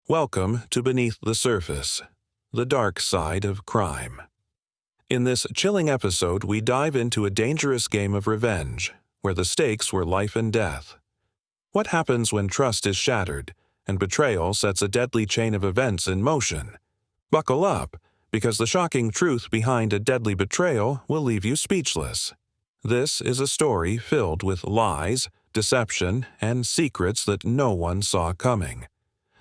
Welcome to Beneath the Surface, the dark side of crime. In this chilling episode, we dive into a dangerous game of revenge, where the stakes were life and death. What happens when trust is shattered, and betrayal sets a deadly chain of events in motion? Buckle up, because the shocking truth behind a deadly betrayal will leave you speechless. This is a story filled with lies, deception, and secrets that no one saw coming.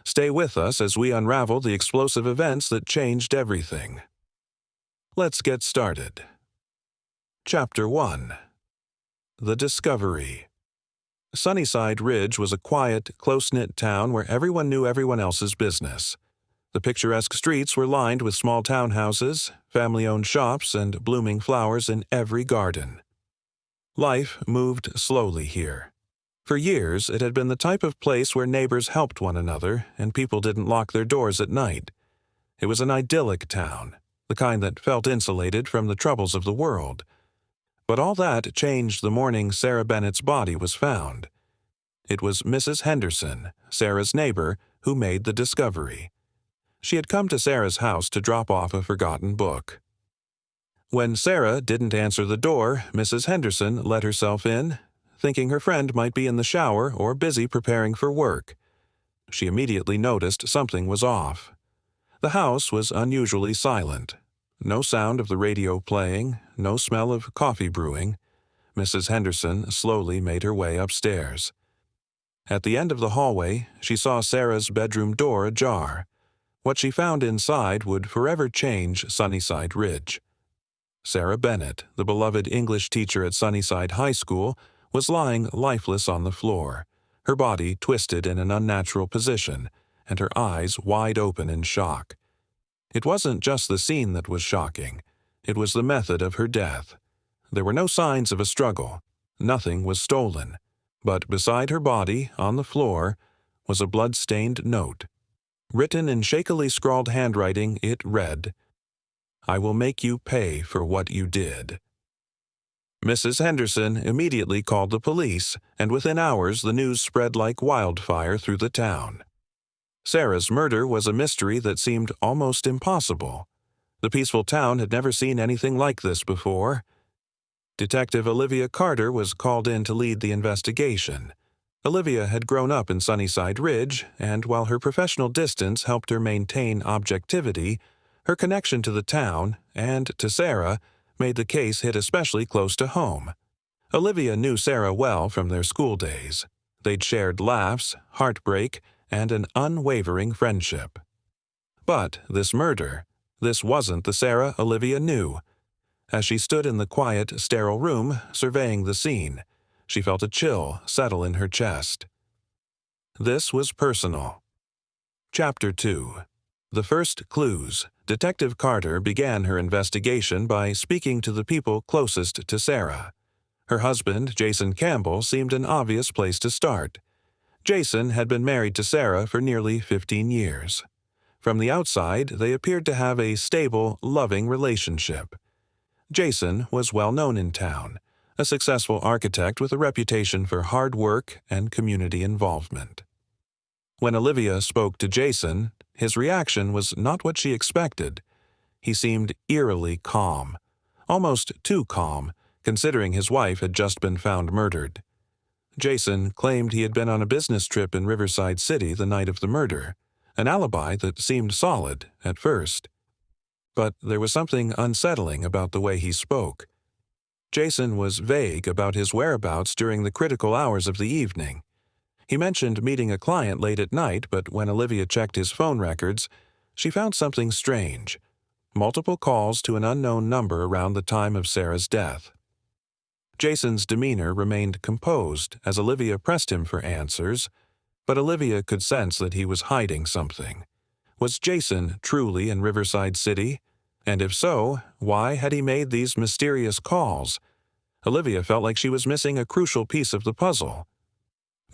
Stay with us as we unravel the explosive events that changed everything. Let's get started. Chapter 1. The Discovery. Sunnyside Ridge was a quiet, close-knit town where everyone knew everyone else's business. The picturesque streets were lined with small townhouses, family-owned shops, and blooming flowers in every garden. Life moved slowly here. For years, it had been the type of place where neighbors helped one another and people didn't lock their doors at night. It was an idyllic town, the kind that felt insulated from the troubles of the world. But all that changed the morning Sarah Bennett's body was found. It was Mrs. Henderson, Sarah's neighbor, who made the discovery. She had come to Sarah's house to drop off a forgotten book. When Sarah didn't answer the door, Mrs. Henderson let herself in, thinking her friend might be in the shower or busy preparing for work. She immediately noticed something was off. The house was unusually silent. No sound of the radio playing, no smell of coffee brewing. Mrs. Henderson slowly made her way upstairs. At the end of the hallway, she saw Sarah's bedroom door ajar. What she found inside would forever change Sunnyside Ridge. Sarah Bennett, the beloved English teacher at Sunnyside High School, was lying lifeless on the floor, her body twisted in an unnatural position, and her eyes wide open in shock. It wasn't just the scene that was shocking. It was the method of her death. There were no signs of a struggle. Nothing was stolen. But beside her body, on the floor, was a blood-stained note. Written in shakily scrawled handwriting, it read, "I will make you pay for what you did." Mrs. Henderson immediately called the police, and within hours the news spread like wildfire through the town. Sarah's murder was a mystery that seemed almost impossible. The peaceful town had never seen anything like this before. Detective Olivia Carter was called in to lead the investigation. Olivia had grown up in Sunnyside Ridge, and while her professional distance helped her maintain objectivity, her connection to the town, and to Sarah, made the case hit especially close to home. Olivia knew Sarah well from their school days. They'd shared laughs, heartbreak, and an unwavering friendship. But this murder, this wasn't the Sarah Olivia knew. As she stood in the quiet, sterile room, surveying the scene, she felt a chill settle in her chest. This was personal. Chapter 2. The First Clues. Detective Carter began her investigation by speaking to the people closest to Sarah. Her husband, Jason Campbell, seemed an obvious place to start. Jason had been married to Sarah for nearly 15 years. From the outside, they appeared to have a stable, loving relationship. Jason was well known in town, a successful architect with a reputation for hard work and community involvement. When Olivia spoke to Jason, his reaction was not what she expected. He seemed eerily calm, almost too calm, considering his wife had just been found murdered. Jason claimed he had been on a business trip in Riverside City the night of the murder, an alibi that seemed solid at first. But there was something unsettling about the way he spoke. Jason was vague about his whereabouts during the critical hours of the evening. He mentioned meeting a client late at night, but when Olivia checked his phone records, she found something strange: multiple calls to an unknown number around the time of Sarah's death. Jason's demeanor remained composed as Olivia pressed him for answers, but Olivia could sense that he was hiding something. Was Jason truly in Riverside City? And if so, why had he made these mysterious calls? Olivia felt like she was missing a crucial piece of the puzzle.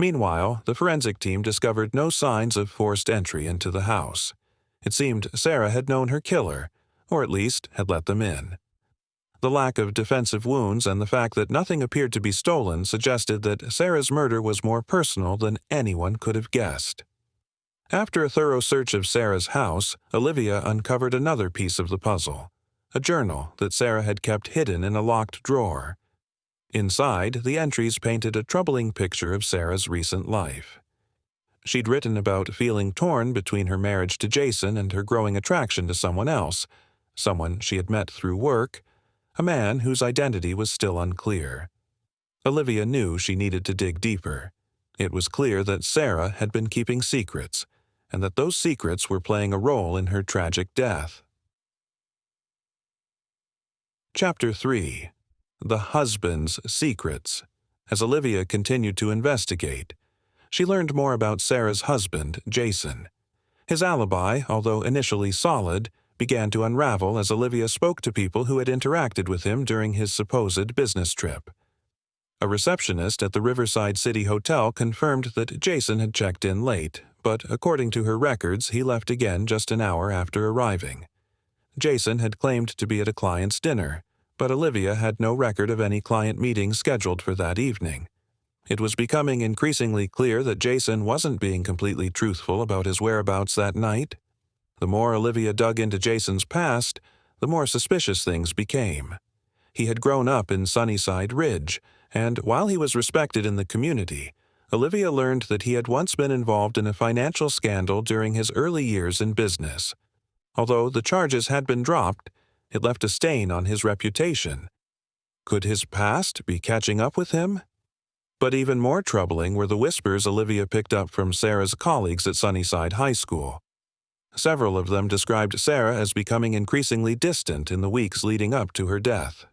Meanwhile, the forensic team discovered no signs of forced entry into the house. It seemed Sarah had known her killer, or at least had let them in. The lack of defensive wounds and the fact that nothing appeared to be stolen suggested that Sarah's murder was more personal than anyone could have guessed. After a thorough search of Sarah's house, Olivia uncovered another piece of the puzzle, a journal that Sarah had kept hidden in a locked drawer. Inside, the entries painted a troubling picture of Sarah's recent life. She'd written about feeling torn between her marriage to Jason and her growing attraction to someone else, someone she had met through work, a man whose identity was still unclear. Olivia knew she needed to dig deeper. It was clear that Sarah had been keeping secrets, and that those secrets were playing a role in her tragic death. Chapter 3. The Husband's Secrets. As Olivia continued to investigate, she learned more about Sarah's husband, Jason. His alibi, although initially solid, began to unravel as Olivia spoke to people who had interacted with him during his supposed business trip. A receptionist at the Riverside City Hotel confirmed that Jason had checked in late, but according to her records, he left again just an hour after arriving. Jason had claimed to be at a client's dinner, but Olivia had no record of any client meetings scheduled for that evening. It was becoming increasingly clear that Jason wasn't being completely truthful about his whereabouts that night. The more Olivia dug into Jason's past, the more suspicious things became. He had grown up in Sunnyside Ridge, and while he was respected in the community, Olivia learned that he had once been involved in a financial scandal during his early years in business. Although the charges had been dropped, it left a stain on his reputation. Could his past be catching up with him? But even more troubling were the whispers Olivia picked up from Sarah's colleagues at Sunnyside High School. Several of them described Sarah as becoming increasingly distant in the weeks leading up to her death.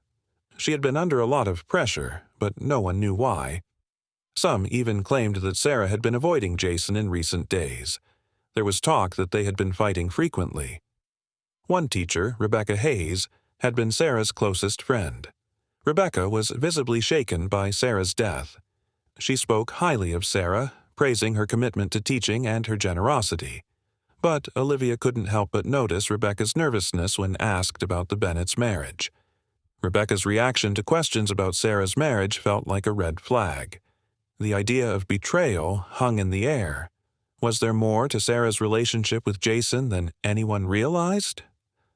She had been under a lot of pressure, but no one knew why. Some even claimed that Sarah had been avoiding Jason in recent days. There was talk that they had been fighting frequently. One teacher, Rebecca Hayes, had been Sarah's closest friend. Rebecca was visibly shaken by Sarah's death. She spoke highly of Sarah, praising her commitment to teaching and her generosity. But Olivia couldn't help but notice Rebecca's nervousness when asked about the Bennett's marriage. Rebecca's reaction to questions about Sarah's marriage felt like a red flag. The idea of betrayal hung in the air. Was there more to Sarah's relationship with Jason than anyone realized?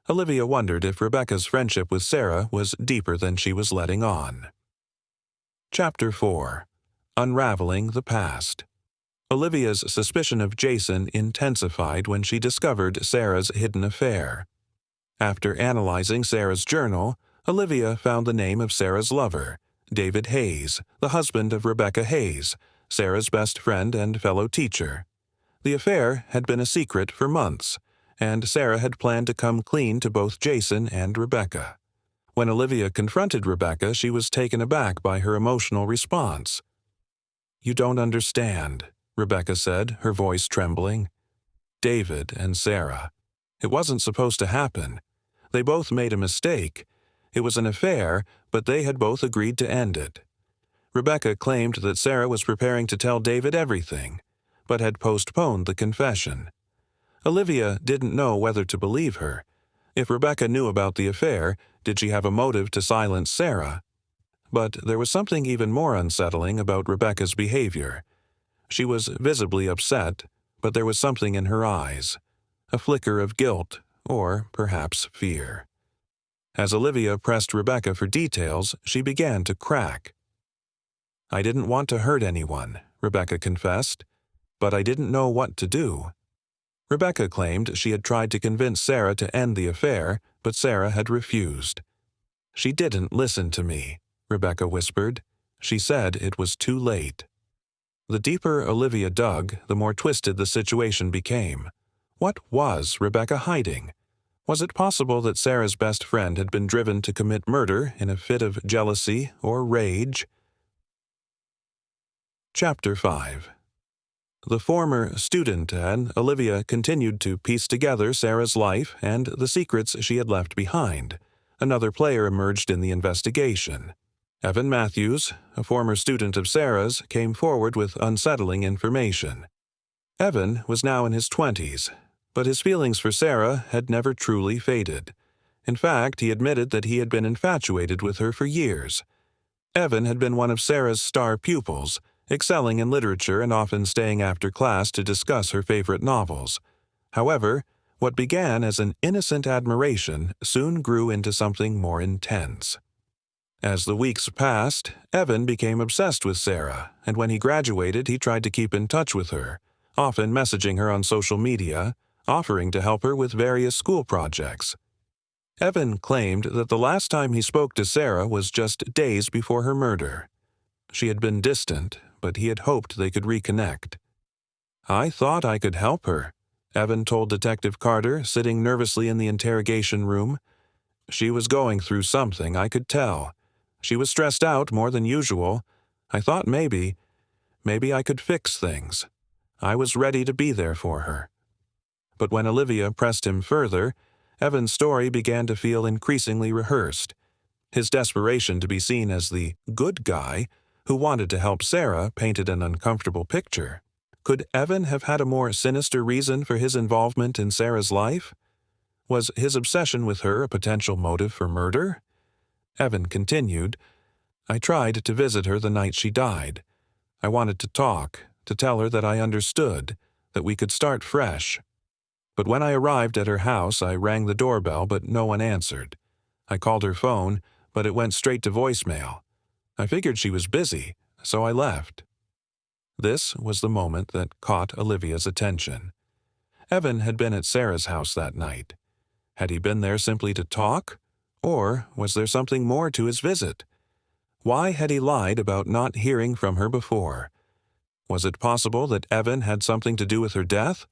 Olivia wondered if Rebecca's friendship with Sarah was deeper than she was letting on. Chapter 4. Unraveling the Past. Olivia's suspicion of Jason intensified when she discovered Sarah's hidden affair. After analyzing Sarah's journal, Olivia found the name of Sarah's lover, David Hayes, the husband of Rebecca Hayes, Sarah's best friend and fellow teacher. The affair had been a secret for months, and Sarah had planned to come clean to both Jason and Rebecca. When Olivia confronted Rebecca, she was taken aback by her emotional response. "You don't understand," Rebecca said, her voice trembling. "David and Sarah. It wasn't supposed to happen. They both made a mistake. It was an affair, but they had both agreed to end it." Rebecca claimed that Sarah was preparing to tell David everything, but had postponed the confession. Olivia didn't know whether to believe her. If Rebecca knew about the affair, did she have a motive to silence Sarah? But there was something even more unsettling about Rebecca's behavior. She was visibly upset, but there was something in her eyes, a flicker of guilt, or perhaps fear. As Olivia pressed Rebecca for details, she began to crack. "I didn't want to hurt anyone," Rebecca confessed, "but I didn't know what to do." Rebecca claimed she had tried to convince Sarah to end the affair, but Sarah had refused. "She didn't listen to me," Rebecca whispered. "She said it was too late." The deeper Olivia dug, the more twisted the situation became. What was Rebecca hiding? Was it possible that Sarah's best friend had been driven to commit murder in a fit of jealousy or rage? Chapter 5. The former student and Olivia continued to piece together Sarah's life and the secrets she had left behind. Another player emerged in the investigation. Evan Matthews, a former student of Sarah's, came forward with unsettling information. Evan was now in his 20s, but his feelings for Sarah had never truly faded. In fact, he admitted that he had been infatuated with her for years. Evan had been one of Sarah's star pupils, excelling in literature and often staying after class to discuss her favorite novels. However, what began as an innocent admiration soon grew into something more intense. As the weeks passed, Evan became obsessed with Sarah, and when he graduated, he tried to keep in touch with her, often messaging her on social media, offering to help her with various school projects. Evan claimed that the last time he spoke to Sarah was just days before her murder. She had been distant, but he had hoped they could reconnect. "I thought I could help her," Evan told Detective Carter, sitting nervously in the interrogation room. "She was going through something, I could tell. She was stressed out more than usual. I thought maybe I could fix things. I was ready to be there for her." But when Olivia pressed him further, Evan's story began to feel increasingly rehearsed. His desperation to be seen as the good guy who wanted to help Sarah painted an uncomfortable picture. Could Evan have had a more sinister reason for his involvement in Sarah's life? Was his obsession with her a potential motive for murder? Evan continued, "I tried to visit her the night she died. I wanted to talk, to tell her that I understood, that we could start fresh. But when I arrived at her house, I rang the doorbell, but no one answered. I called her phone, but it went straight to voicemail. I figured she was busy, so I left." This was the moment that caught Olivia's attention. Evan had been at Sarah's house that night. Had he been there simply to talk? Or was there something more to his visit? Why had he lied about not hearing from her before? Was it possible that Evan had something to do with her death?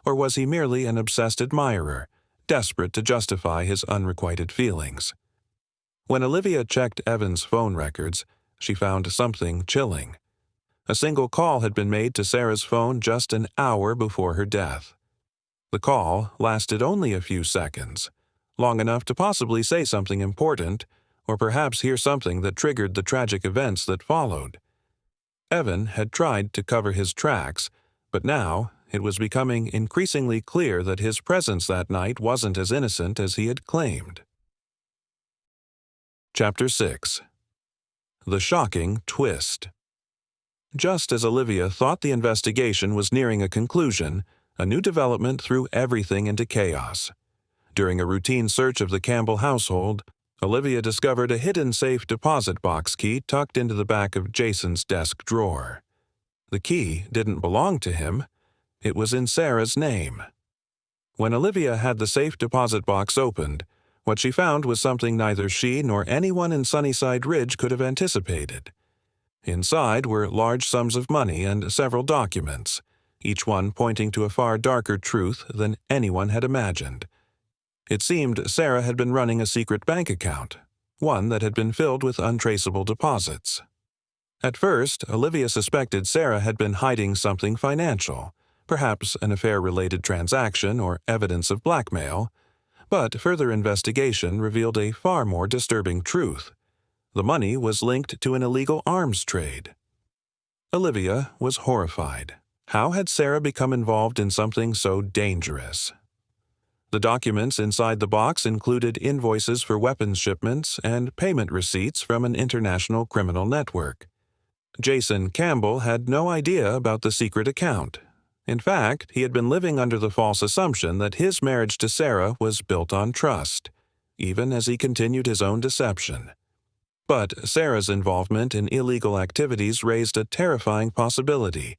Or was he merely an obsessed admirer, desperate to justify his unrequited feelings? When Olivia checked Evan's phone records, she found something chilling. A single call had been made to Sarah's phone just an hour before her death. The call lasted only a few seconds, long enough to possibly say something important, or perhaps hear something that triggered the tragic events that followed. Evan had tried to cover his tracks, but now it was becoming increasingly clear that his presence that night wasn't as innocent as he had claimed. Chapter 6. The Shocking Twist. Just as Olivia thought the investigation was nearing a conclusion, a new development threw everything into chaos. During a routine search of the Campbell household, Olivia discovered a hidden safe deposit box key tucked into the back of Jason's desk drawer. The key didn't belong to him. It was in Sarah's name. When Olivia had the safe deposit box opened, what she found was something neither she nor anyone in Sunnyside Ridge could have anticipated. Inside were large sums of money and several documents, each one pointing to a far darker truth than anyone had imagined. It seemed Sarah had been running a secret bank account, one that had been filled with untraceable deposits. At first, Olivia suspected Sarah had been hiding something financial, perhaps an affair-related transaction or evidence of blackmail, but further investigation revealed a far more disturbing truth. The money was linked to an illegal arms trade. Olivia was horrified. How had Sarah become involved in something so dangerous? The documents inside the box included invoices for weapons shipments and payment receipts from an international criminal network. Jason Campbell had no idea about the secret account. In fact, he had been living under the false assumption that his marriage to Sarah was built on trust, even as he continued his own deception. But Sarah's involvement in illegal activities raised a terrifying possibility.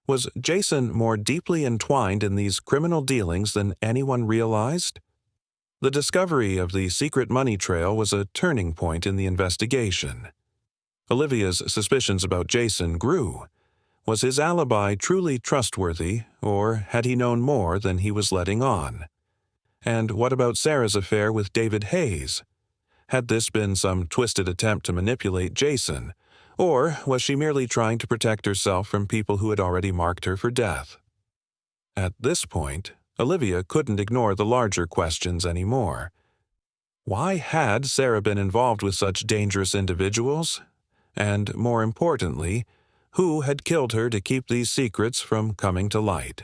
Was Jason more deeply entwined in these criminal dealings than anyone realized? The discovery of the secret money trail was a turning point in the investigation. Olivia's suspicions about Jason grew. Was his alibi truly trustworthy, or had he known more than he was letting on? And what about Sarah's affair with David Hayes? Had this been some twisted attempt to manipulate Jason, or was she merely trying to protect herself from people who had already marked her for death? At this point, Olivia couldn't ignore the larger questions anymore. Why had Sarah been involved with such dangerous individuals? And more importantly, who had killed her to keep these secrets from coming to light?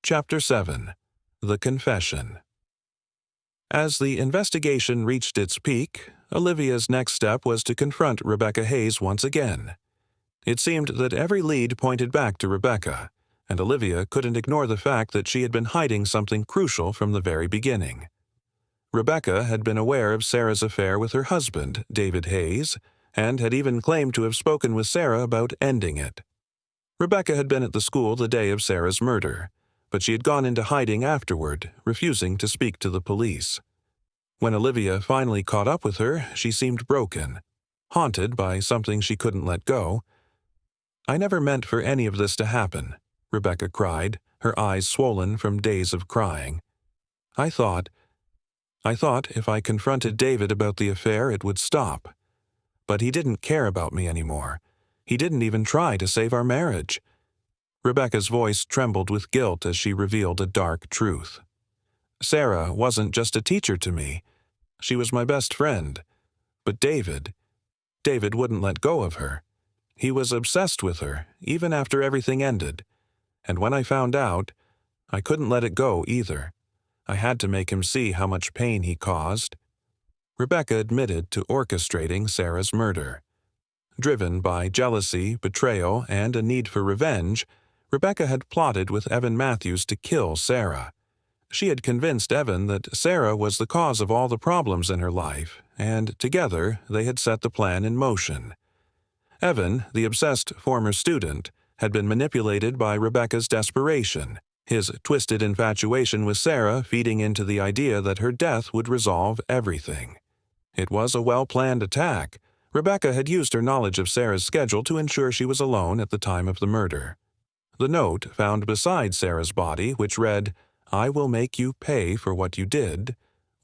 Chapter 7. The Confession. As the investigation reached its peak, Olivia's next step was to confront Rebecca Hayes once again. It seemed that every lead pointed back to Rebecca, and Olivia couldn't ignore the fact that she had been hiding something crucial from the very beginning. Rebecca had been aware of Sarah's affair with her husband, David Hayes, and had even claimed to have spoken with Sarah about ending it. Rebecca had been at the school the day of Sarah's murder, but she had gone into hiding afterward, refusing to speak to the police. When Olivia finally caught up with her, she seemed broken, haunted by something she couldn't let go. "I never meant for any of this to happen," Rebecca cried, her eyes swollen from days of crying. I thought if I confronted David about the affair, it would stop. But he didn't care about me anymore. He didn't even try to save our marriage." Rebecca's voice trembled with guilt as she revealed a dark truth. "Sarah wasn't just a teacher to me. She was my best friend. But David wouldn't let go of her. He was obsessed with her, even after everything ended. And when I found out, I couldn't let it go either. I had to make him see how much pain he caused." Rebecca admitted to orchestrating Sarah's murder. Driven by jealousy, betrayal, and a need for revenge, Rebecca had plotted with Evan Matthews to kill Sarah. She had convinced Evan that Sarah was the cause of all the problems in her life, and together they had set the plan in motion. Evan, the obsessed former student, had been manipulated by Rebecca's desperation, his twisted infatuation with Sarah feeding into the idea that her death would resolve everything. It was a well-planned attack. Rebecca had used her knowledge of Sarah's schedule to ensure she was alone at the time of the murder. The note found beside Sarah's body, which read, "I will make you pay for what you did,"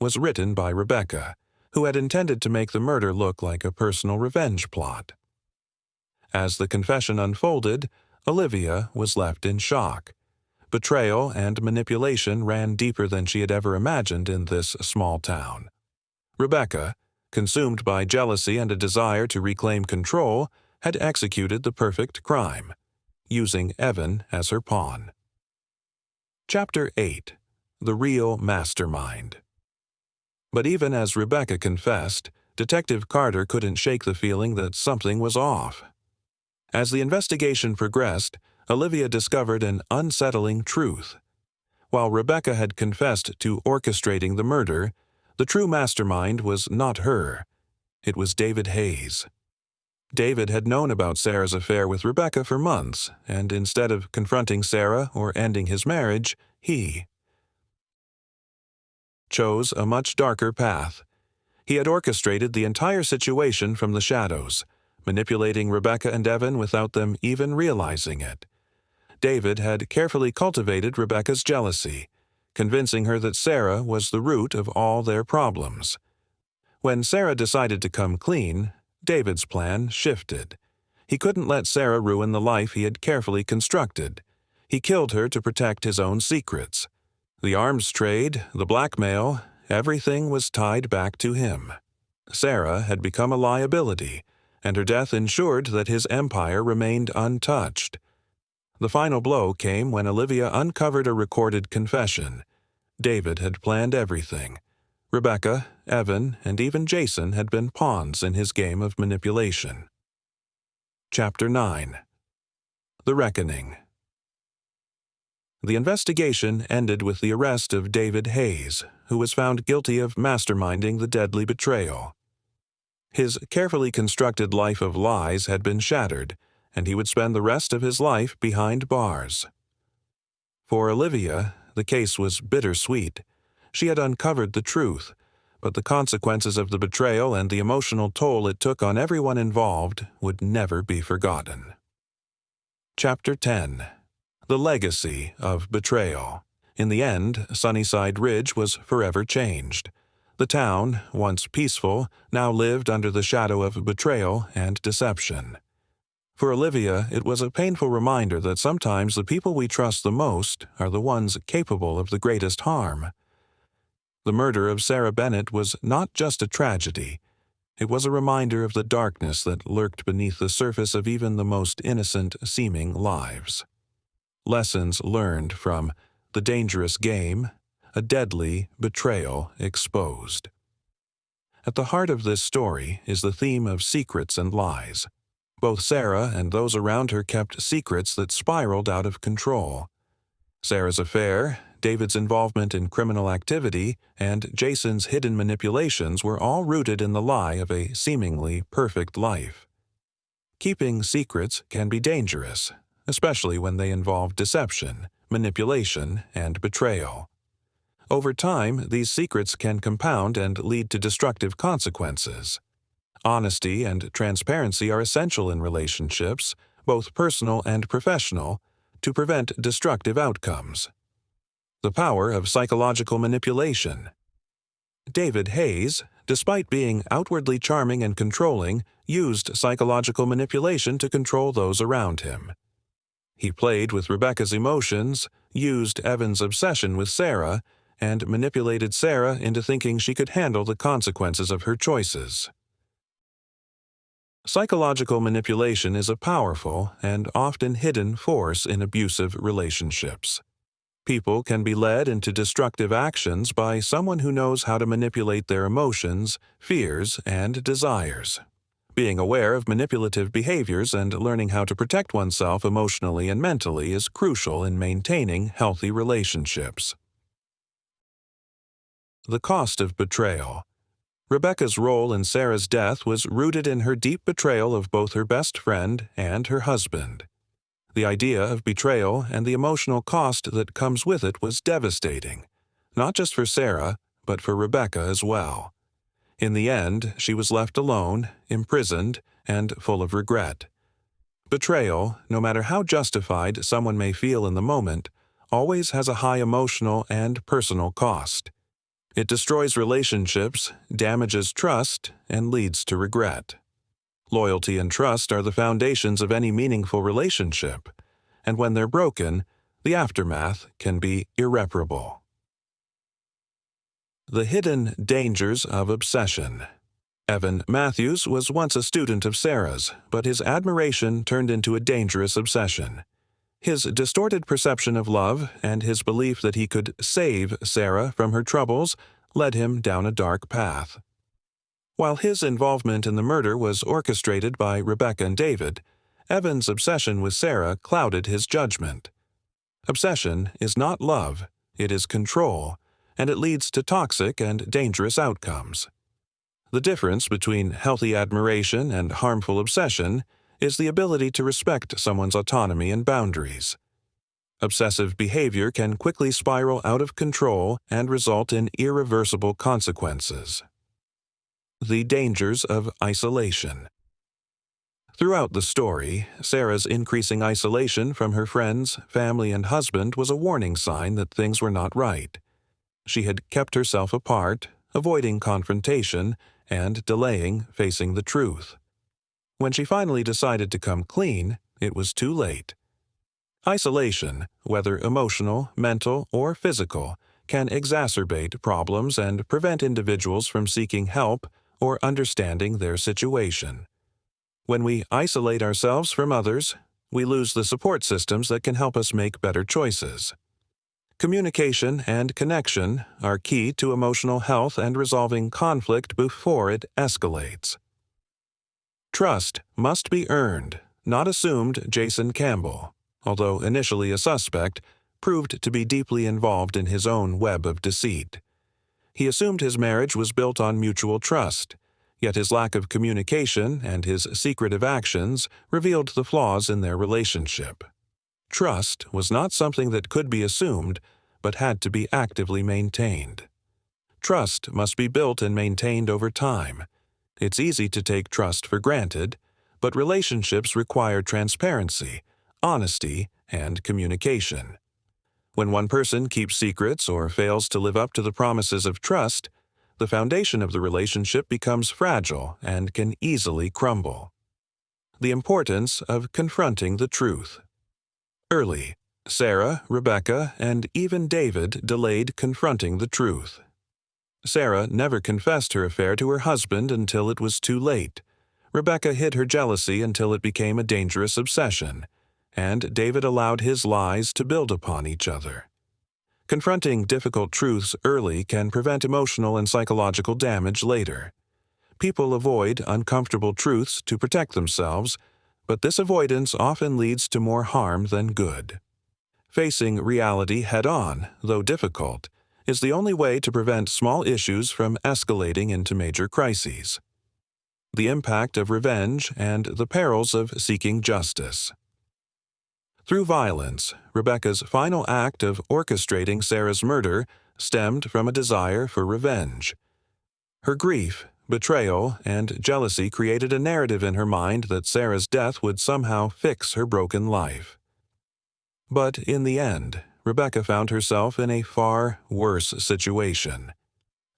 was written by Rebecca, who had intended to make the murder look like a personal revenge plot. As the confession unfolded, Olivia was left in shock. Betrayal and manipulation ran deeper than she had ever imagined in this small town. Rebecca, consumed by jealousy and a desire to reclaim control, had executed the perfect crime, using Evan as her pawn. Chapter 8. The Real Mastermind. But even as Rebecca confessed, Detective Carter couldn't shake the feeling that something was off. As the investigation progressed, Olivia discovered an unsettling truth. While Rebecca had confessed to orchestrating the murder, the true mastermind was not her. It was David Hayes. David had known about Sarah's affair with Rebecca for months, and instead of confronting Sarah or ending his marriage, he chose a much darker path. He had orchestrated the entire situation from the shadows, manipulating Rebecca and Evan without them even realizing it. David had carefully cultivated Rebecca's jealousy, convincing her that Sarah was the root of all their problems. When Sarah decided to come clean, David's plan shifted. He couldn't let Sarah ruin the life he had carefully constructed. He killed her to protect his own secrets. The arms trade, the blackmail, everything was tied back to him. Sarah had become a liability, and her death ensured that his empire remained untouched. The final blow came when Olivia uncovered a recorded confession. David had planned everything. Rebecca, Evan, and even Jason had been pawns in his game of manipulation. Chapter 9. The Reckoning. The investigation ended with the arrest of David Hayes, who was found guilty of masterminding the deadly betrayal. His carefully constructed life of lies had been shattered, and he would spend the rest of his life behind bars. For Olivia, the case was bittersweet. She had uncovered the truth, but the consequences of the betrayal and the emotional toll it took on everyone involved would never be forgotten. Chapter 10. The Legacy of Betrayal. In the end, Sunnyside Ridge was forever changed. The town, once peaceful, now lived under the shadow of betrayal and deception. For Olivia, it was a painful reminder that sometimes the people we trust the most are the ones capable of the greatest harm. The murder of Sarah Bennett was not just a tragedy. It was a reminder of the darkness that lurked beneath the surface of even the most innocent-seeming lives. Lessons learned from The Dangerous Game, a deadly betrayal exposed. At the heart of this story is the theme of secrets and lies. Both Sarah and those around her kept secrets that spiraled out of control. Sarah's affair, David's involvement in criminal activity, and Jason's hidden manipulations were all rooted in the lie of a seemingly perfect life. Keeping secrets can be dangerous, especially when they involve deception, manipulation, and betrayal. Over time, these secrets can compound and lead to destructive consequences. Honesty and transparency are essential in relationships, both personal and professional, to prevent destructive outcomes. The power of psychological manipulation. David Hayes, despite being outwardly charming and controlling, used psychological manipulation to control those around him. He played with Rebecca's emotions, used Evan's obsession with Sarah, and manipulated Sarah into thinking she could handle the consequences of her choices. Psychological manipulation is a powerful and often hidden force in abusive relationships. People can be led into destructive actions by someone who knows how to manipulate their emotions, fears, and desires. Being aware of manipulative behaviors and learning how to protect oneself emotionally and mentally is crucial in maintaining healthy relationships. The cost of betrayal. Rebecca's role in Sarah's death was rooted in her deep betrayal of both her best friend and her husband. The idea of betrayal and the emotional cost that comes with it was devastating, not just for Sarah, but for Rebecca as well. In the end, she was left alone, imprisoned, and full of regret. Betrayal, no matter how justified someone may feel in the moment, always has a high emotional and personal cost. It destroys relationships, damages trust, and leads to regret. Loyalty and trust are the foundations of any meaningful relationship, and when they're broken, the aftermath can be irreparable. The hidden dangers of obsession. Evan Matthews was once a student of Sarah's, but his admiration turned into a dangerous obsession. His distorted perception of love and his belief that he could save Sarah from her troubles led him down a dark path. While his involvement in the murder was orchestrated by Rebecca and David, Evan's obsession with Sarah clouded his judgment. Obsession is not love, it is control, and it leads to toxic and dangerous outcomes. The difference between healthy admiration and harmful obsession is the ability to respect someone's autonomy and boundaries. Obsessive behavior can quickly spiral out of control and result in irreversible consequences. The dangers of isolation. Throughout the story, Sarah's increasing isolation from her friends, family, and husband was a warning sign that things were not right. She had kept herself apart, avoiding confrontation, and delaying facing the truth. When she finally decided to come clean, it was too late. Isolation, whether emotional, mental, or physical, can exacerbate problems and prevent individuals from seeking help or understanding their situation. When we isolate ourselves from others, we lose the support systems that can help us make better choices. Communication and connection are key to emotional health and resolving conflict before it escalates. Trust must be earned, not assumed. Jason Campbell, although initially a suspect, proved to be deeply involved in his own web of deceit. He assumed his marriage was built on mutual trust, yet his lack of communication and his secretive actions revealed the flaws in their relationship. Trust was not something that could be assumed, but had to be actively maintained. Trust must be built and maintained over time. It's easy to take trust for granted, but relationships require transparency, honesty, and communication. When one person keeps secrets or fails to live up to the promises of trust, the foundation of the relationship becomes fragile and can easily crumble. The importance of confronting the truth. Early, Sarah, Rebecca, and even David delayed confronting the truth. Sarah never confessed her affair to her husband until it was too late. Rebecca hid her jealousy until it became a dangerous obsession, and David allowed his lies to build upon each other. Confronting difficult truths early can prevent emotional and psychological damage later. People avoid uncomfortable truths to protect themselves, But this avoidance often leads to more harm than good. Facing reality head-on, though difficult, is the only way to prevent small issues from escalating into major crises. The impact of revenge and the perils of seeking justice. Through violence, Rebecca's final act of orchestrating Sarah's murder stemmed from a desire for revenge. Her grief, betrayal, and jealousy created a narrative in her mind that Sarah's death would somehow fix her broken life. But in the end, Rebecca found herself in a far worse situation.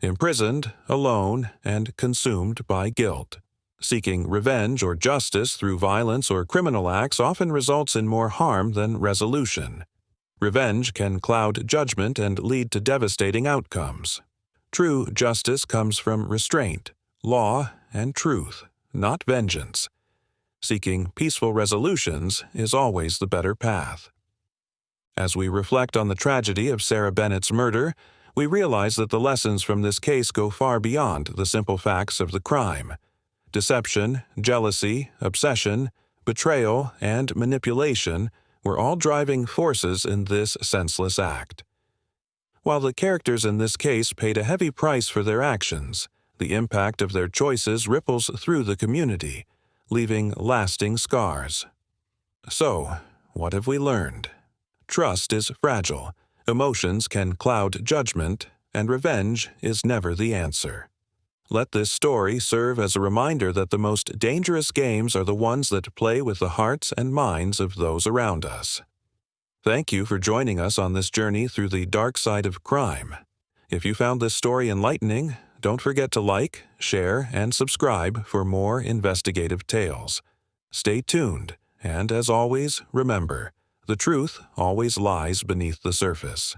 Imprisoned, alone, and consumed by guilt. Seeking revenge or justice through violence or criminal acts often results in more harm than resolution. Revenge can cloud judgment and lead to devastating outcomes. True justice comes from restraint, law, and truth, not vengeance. Seeking peaceful resolutions is always the better path. As we reflect on the tragedy of Sarah Bennett's murder, we realize that the lessons from this case go far beyond the simple facts of the crime. Deception, jealousy, obsession, betrayal, and manipulation were all driving forces in this senseless act. While the characters in this case paid a heavy price for their actions, the impact of their choices ripples through the community, leaving lasting scars. So, what have we learned? Trust is fragile, emotions can cloud judgment, and revenge is never the answer. Let this story serve as a reminder that the most dangerous games are the ones that play with the hearts and minds of those around us. Thank you for joining us on this journey through the dark side of crime. If you found this story enlightening, don't forget to like, share, and subscribe for more investigative tales. Stay tuned, and as always, remember, the truth always lies beneath the surface.